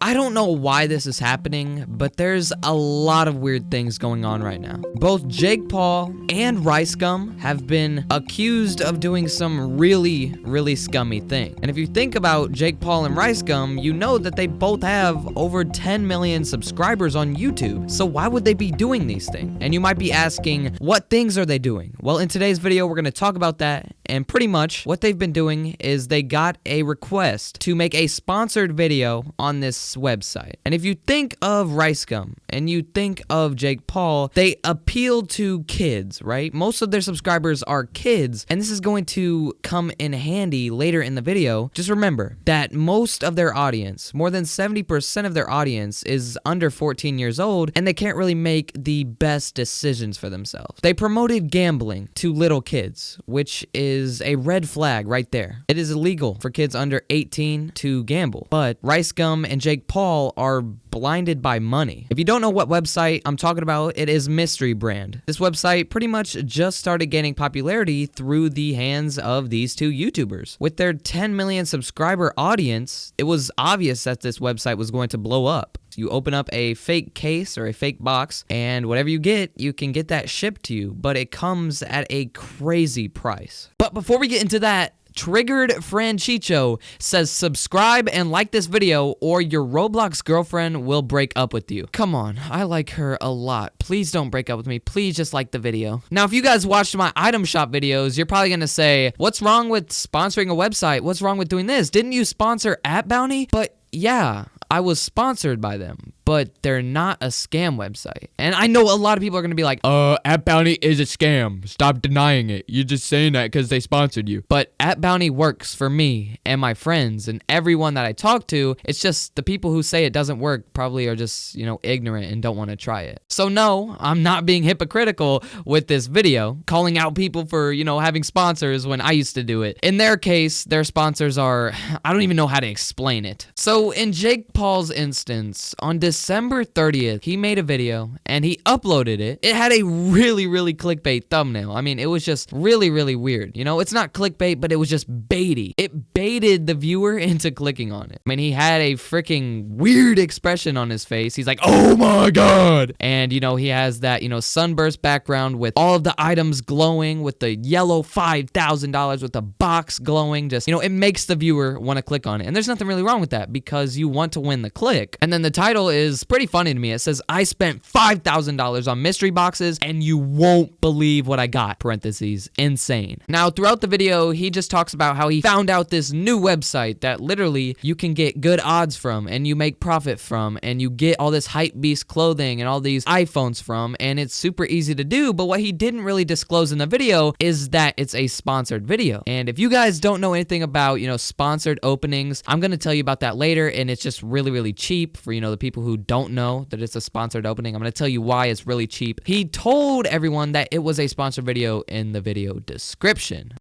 I don't know why this is happening, but there's a lot of weird things going on right now. Both Jake Paul and RiceGum have been accused of doing some really scummy thing. And if you think about Jake Paul and RiceGum, you know that they both have over 10 million subscribers on YouTube. So why would they be doing these things? And you might be asking, what things are they doing? Well, in today's video, we're going to talk about that. And pretty much what they've been doing is they got a request to make a sponsored video on this website. And if you think of RiceGum and you think of Jake Paul, they appeal to kids, right? Most of their subscribers are kids, and this is going to come in handy later in the video. Just remember that most of their audience, more than 70% of their audience, is under 14 years old, and they can't really make the best decisions for themselves. They promoted gambling to little kids, which is a red flag right there. It is illegal for kids under 18 to gamble, but RiceGum and Jake Paul are blinded by money. If you don't know what website I'm talking about, it is Mystery Brand. This website pretty much just started gaining popularity through the hands of these two YouTubers. With their 10 million subscriber audience, it was obvious that this website was going to blow up. You open up a fake case or a fake box, and whatever you get, you can get that shipped to you, but it comes at a crazy price. But before we get into that, Triggered Franchicho says subscribe and like this video or your Roblox girlfriend will break up with you. Come on, I like her a lot. Please don't break up with me. Please just like the video. Now, if you guys watched my item shop videos, you're probably gonna say, what's wrong with sponsoring a website? What's wrong with doing this? Didn't you sponsor @Bounty? But yeah, I was sponsored by them, but they're not a scam website. And I know a lot of people are going to be like, @Bounty is a scam. Stop denying it. You're just saying that because they sponsored you. But @Bounty works for me and my friends and everyone that I talk to. It's just the people who say it doesn't work probably are just, ignorant and don't want to try it. So no, I'm not being hypocritical with this video, calling out people for, having sponsors when I used to do it. In their case, their sponsors are, I don't even know how to explain it. So in Jake Paul's instance, on December 30th, he made a video and he uploaded it. It had a really clickbait thumbnail. I mean, it was just really weird. It's not clickbait, but it was just baity. It baited the viewer into clicking on it. I mean, he had a freaking weird expression on his face. He's like, oh my God. And, he has that, sunburst background with all of the items glowing, with the yellow $5,000, with the box glowing. Just, it makes the viewer want to click on it. And there's nothing really wrong with that because you want to win the click. And then the title is pretty funny to me. It says, I spent $5,000 on mystery boxes and you won't believe what I got, parentheses, insane. Now, throughout the video, he just talks about how he found out this new website that literally you can get good odds from and you make profit from and you get all this hype beast clothing and all these iPhones from, and it's super easy to do. But what he didn't really disclose in the video is that it's a sponsored video. And if you guys don't know anything about, sponsored openings, I'm going to tell you about that later, and it's just really cheap for, the people who don't know that it's a sponsored opening. I'm going to tell you why it's really cheap. He told everyone that it was a sponsored video in the video description.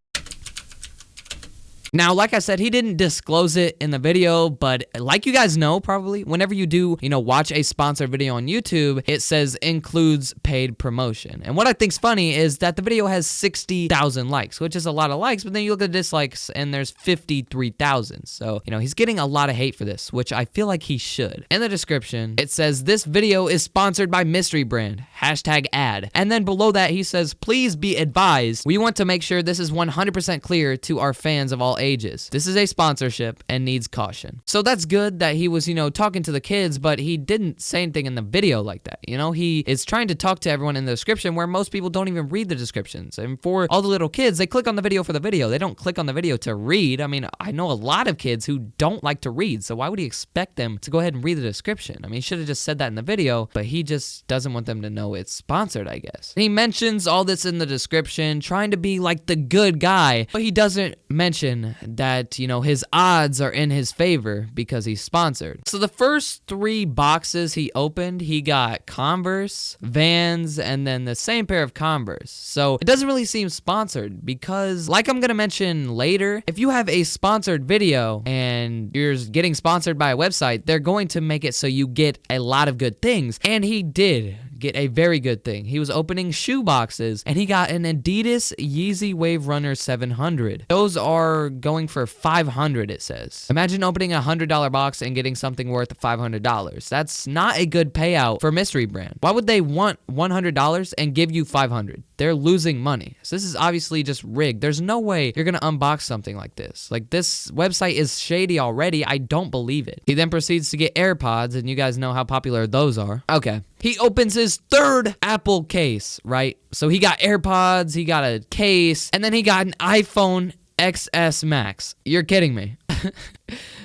Now, like I said, he didn't disclose it in the video, but like you guys know, probably, whenever you do, watch a sponsored video on YouTube, it says includes paid promotion. And what I think's funny is that the video has 60,000 likes, which is a lot of likes, but then you look at dislikes and there's 53,000. So, he's getting a lot of hate for this, which I feel like he should. In the description, it says this video is sponsored by Mystery Brand, #ad. And then below that, he says, please be advised, we want to make sure this is 100% clear to our fans of all ages. This is a sponsorship and needs caution. So that's good that he was, talking to the kids, but he didn't say anything in the video like that. He is trying to talk to everyone in the description where most people don't even read the descriptions. And for all the little kids, they click on the video for the video. They don't click on the video to read. I mean, I know a lot of kids who don't like to read, so why would he expect them to go ahead and read the description? I mean, he should have just said that in the video, but he just doesn't want them to know it's sponsored, I guess. He mentions all this in the description, trying to be like the good guy, but he doesn't mention that, his odds are in his favor because he's sponsored. So the first 3 boxes he opened, he got Converse, Vans, and then the same pair of Converse. So it doesn't really seem sponsored because, like I'm going to mention later, if you have a sponsored video and you're getting sponsored by a website, they're going to make it so you get a lot of good things. And he did get a very good thing. He was opening shoe boxes, and he got an Adidas Yeezy Wave Runner 700. Those are going for $500, it says. Imagine opening a $100 box and getting something worth $500. That's not a good payout for a mystery brand. Why would they want $100 and give you $500? They're losing money. So this is obviously just rigged. There's no way you're gonna unbox something like this. Like, this website is shady already. I don't believe it. He then proceeds to get AirPods, and you guys know how popular those are. Okay. He opens his third Apple case, right? So he got AirPods, he got a case, and then he got an iPhone XS Max. You're kidding me.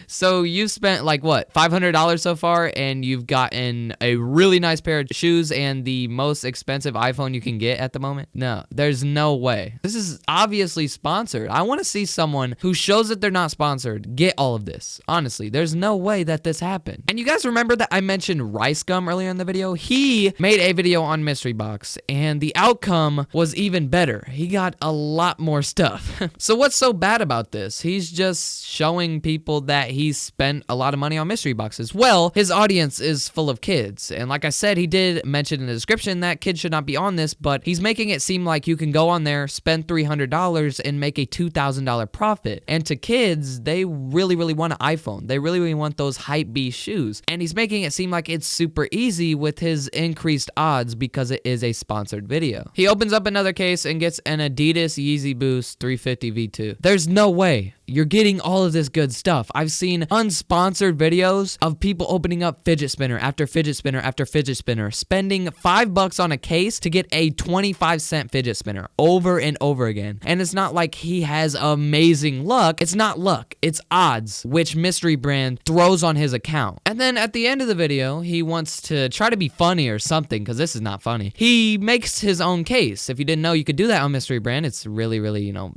So you've spent like what, $500 so far, and you've gotten a really nice pair of shoes and the most expensive iPhone you can get at the moment? No, there's no way. This is obviously sponsored. I want to see someone who shows that they're not sponsored get all of this. Honestly, there's no way that this happened. And you guys remember that I mentioned RiceGum earlier in the video? He made a video on Mystery Box, and the outcome was even better. He got a lot more stuff. So what's so bad about this? He's just showing people that he's spent a lot of money on mystery boxes. Well, his audience is full of kids, and like I said, he did mention in the description that kids should not be on this, but he's making it seem like you can go on there, spend $300, and make a $2,000 profit. And to kids, they really want an iPhone. They really want those Hypebeast shoes, and he's making it seem like it's super easy with his increased odds because it is a sponsored video. He opens up another case and gets an Adidas Yeezy Boost 350 V2. There's no way you're getting all of this good stuff. I've seen unsponsored videos of people opening up fidget spinner after fidget spinner after fidget spinner, spending $5 on a case to get a 25-cent fidget spinner over and over again. And it's not like he has amazing luck. It's not luck. It's odds, which mystery brand throws on his account. And then at the end of the video, he wants to try to be funny or something, because this is not funny. He makes his own case. If you didn't know you could do that on mystery brand, it's really,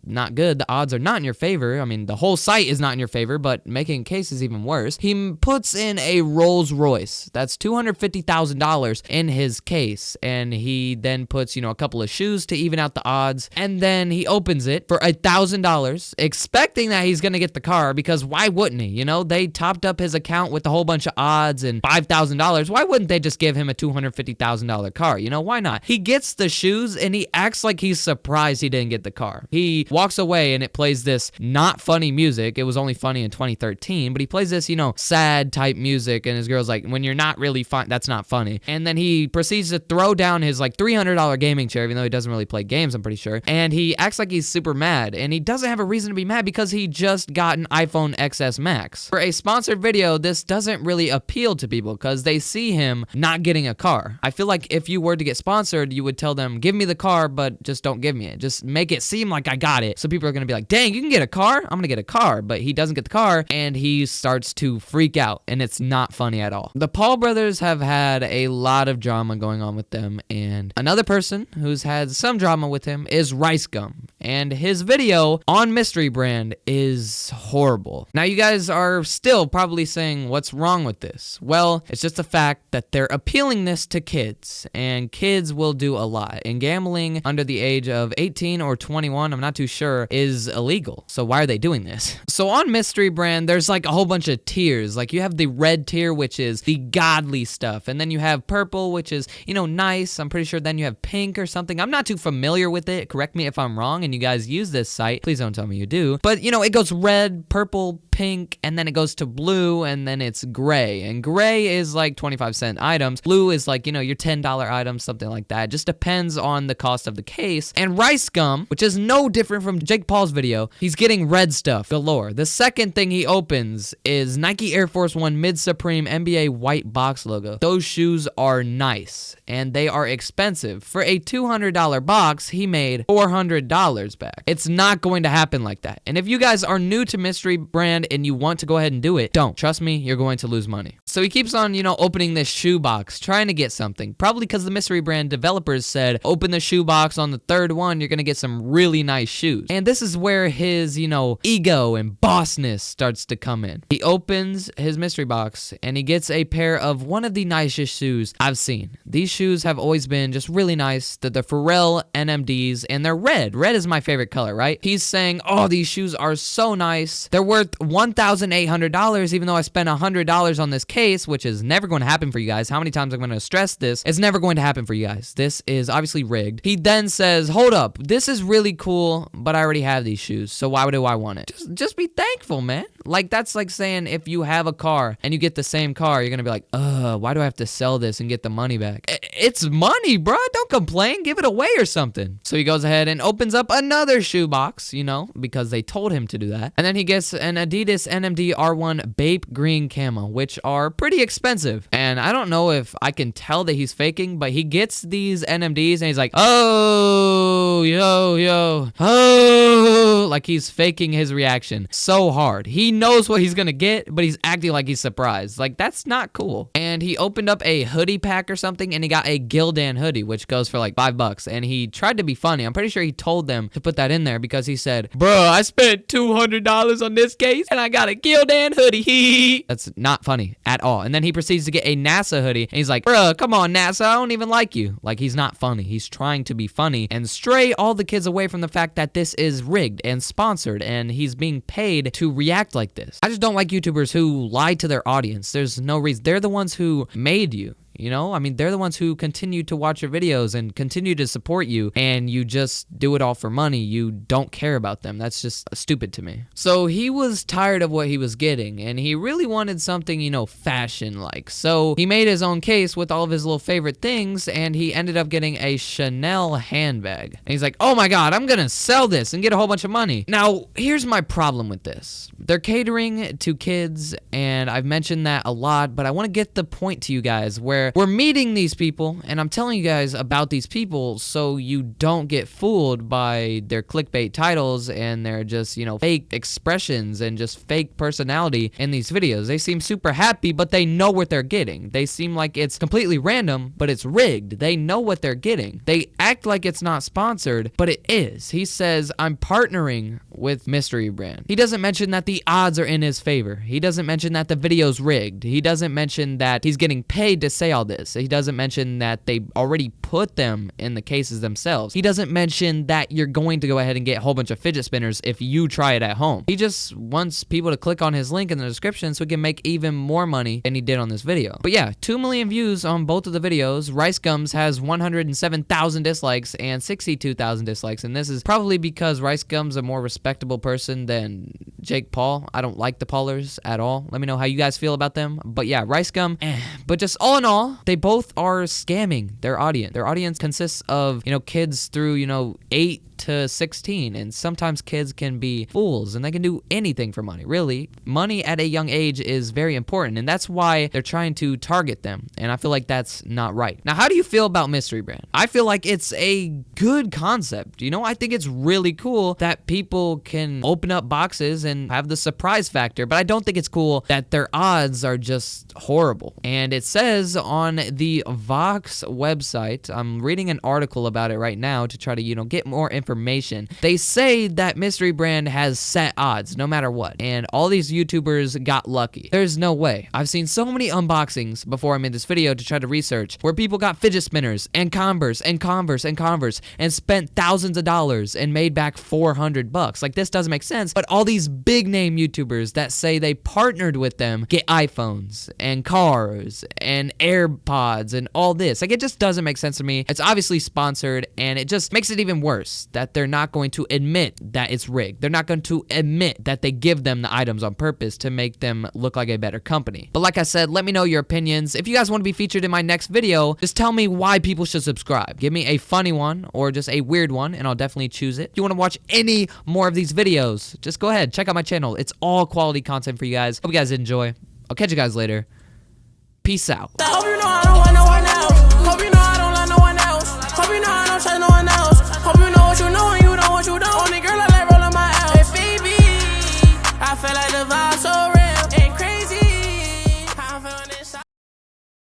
not good. The odds are not in your favor. I mean, the whole site is not in your favor, but making a case is even worse. He puts in a Rolls Royce. That's $250,000 in his case. And he then puts, a couple of shoes to even out the odds. And then he opens it for $1,000, expecting that he's going to get the car, because why wouldn't he? They topped up his account with a whole bunch of odds and $5,000. Why wouldn't they just give him a $250,000 car? Why not? He gets the shoes and he acts like he's surprised he didn't get the car. He walks away and it plays this not funny music. It was only funny in 2013, but he plays this, sad type music, and his girl's like, when you're not really fun, that's not funny. And then he proceeds to throw down his like $300 gaming chair, even though he doesn't really play games, I'm pretty sure. And he acts like he's super mad, and he doesn't have a reason to be mad because he just got an iPhone XS Max. For a sponsored video, this doesn't really appeal to people because they see him not getting a car. I feel like if you were to get sponsored, you would tell them, give me the car, but just don't give me it. Just make it seem like I got it. So people are going to be like, dang, you can get a car? I'm going to get a car. But he doesn't get the car, and he starts to freak out, and it's not funny at all. The Paul brothers have had a lot of drama going on with them, and another person who's had some drama with him is RiceGum, and his video on Mystery Brand is horrible. Now, you guys are still probably saying, what's wrong with this? Well, it's just the fact that they're appealing this to kids, and kids will do a lot, and gambling under the age of 18 or 21, I'm not too sure, is illegal. So why are they doing this? So on Mystery Brand, there's like a whole bunch of tiers. Like, you have the red tier, which is the godly stuff, and then you have purple, which is, nice. I'm pretty sure then you have pink or something. I'm not too familiar with it. Correct me if I'm wrong, and you guys use this site. Please don't tell me you do. But, it goes red, purple, pink, and then it goes to blue, and then it's gray. And gray is like 25-cent items. Blue is like, your $10 items, something like that. It just depends on the cost of the case. And RiceGum, which is no different from Jake Paul's video, he's getting red stuff galore. The second thing he opens is Nike Air Force One Mid Supreme NBA white box logo. Those shoes are nice, and they are expensive. For a $200 box, he made $400 back. It's not going to happen like that. And if you guys are new to Mystery Brand and you want to go ahead and do it, don't. Trust me, you're going to lose money. So he keeps on, opening this shoe box, trying to get something. Probably because the Mystery Brand developers said, open the shoe box on the third one, you're going to get some really nice shoes. And this is where his, ego and bossness starts to come in. He opens his mystery box and he gets a pair of one of the nicest shoes I've seen. These shoes have always been just really nice. They're the Pharrell NMDs, and they're red. Red is my favorite color, right? He's saying, oh, these shoes are so nice. They're worth $1,800, even though I spent $100 on this case. case, which is never going to happen for you guys. How many times I'm going to stress this? It's never going to happen for you guys. This is obviously rigged. He then says, hold up, this is really cool, but I already have these shoes, so why do I want it? Just be thankful, man. Like, that's like saying if you have a car and you get the same car, you're gonna be like, why do I have to sell this and get the money back? It's money, bro. Don't complain. Give it away or something. So he goes ahead and opens up another shoebox, you know, because they told him to do that. And then he gets an Adidas NMD R1 Bape Green Camo, which are pretty expensive. And I don't know if I can tell that he's faking, but he gets these NMDs and he's like, oh, yo, oh, like he's faking his reaction so hard. He knows what he's gonna get, but he's acting like he's surprised. Like, that's not cool. And he opened up a hoodie pack or something, and he got a Gildan hoodie, which goes for like $5. And he tried to be funny. I'm pretty sure he told them to put that in there because he said, bruh, I spent $200 on this case and I got a Gildan hoodie. That's not funny at all. And then he proceeds to get a NASA hoodie, and he's like, bruh, come on, NASA, I don't even like you. Like, he's not funny. He's trying to be funny and stray all the kids away from the fact that this is rigged and sponsored and he's being paid to react like this. I just don't like YouTubers who lie to their audience. There's no reason. They're the ones who made you. You know, I mean, they're the ones who continue to watch your videos and continue to support you, and you just do it all for money. You don't care about them. That's just stupid to me. So he was tired of what he was getting, and he really wanted something, you know, fashion-like. So he made his own case with all of his little favorite things, and he ended up getting a Chanel handbag. And he's like, oh my God, I'm gonna sell this and get a whole bunch of money. Now, here's my problem with this. They're catering to kids, and I've mentioned that a lot, but I want to get the point to you guys where we're meeting these people, and I'm telling you guys about these people so you don't get fooled by their clickbait titles and their just, you know, fake expressions and just fake personality in these videos. They seem super happy, but they know what they're getting. They seem like it's completely random, but it's rigged. They know what they're getting. They act like it's not sponsored, but it is. He says, I'm partnering with Mystery Brand. He doesn't mention that the odds are in his favor. He doesn't mention that the video's rigged. He doesn't mention that he's getting paid to say all this. He doesn't mention that they already put them in the cases themselves. He doesn't mention that you're going to go ahead and get a whole bunch of fidget spinners if you try it at home. He just wants people to click on his link in the description so he can make even more money than he did on this video. But yeah, 2 million views on both of the videos. RiceGums has 107,000 dislikes and 62,000 dislikes, and this is probably because RiceGum's a more respectable person than Jake Paul. I don't like the Paulers at all. Let me know how you guys feel about them. But yeah, RiceGum, but just all in all, they both are scamming their audience. Their audience consists of, you know, kids through, you know, 8 to 16, and sometimes kids can be fools and they can do anything for money. Really, money at a young age is very important, and that's why they're trying to target them, and I feel like that's not right. Now, how do you feel about Mystery Brand? I feel like it's a good concept. You know, I think it's really cool that people can open up boxes and have the surprise factor, but I don't think it's cool that their odds are just horrible. And it says on the Vox website, I'm reading an article about it right now to try to, you know, get more information. They say that Mystery Brand has set odds no matter what, and all these YouTubers got lucky. There's no way. I've seen so many unboxings before I made this video to try to research where people got fidget spinners and Converse and Converse and Converse and spent thousands of dollars and made back $400. Like, this doesn't make sense, but all these big name YouTubers that say they partnered with them get iPhones and cars and AirPods and all this. Like, it just doesn't make sense to me. It's obviously sponsored, and it just makes it even worse that they're not going to admit that it's rigged. They're not going to admit that they give them the items on purpose to make them look like a better company. But like I said, let me know your opinions. If you guys want to be featured in my next video, just tell me why people should subscribe. Give me a funny one or just a weird one, and I'll definitely choose it. If you want to watch any more of these videos, just go ahead, check out my channel. It's all quality content for you guys. Hope you guys enjoy. I'll catch you guys later. Peace out.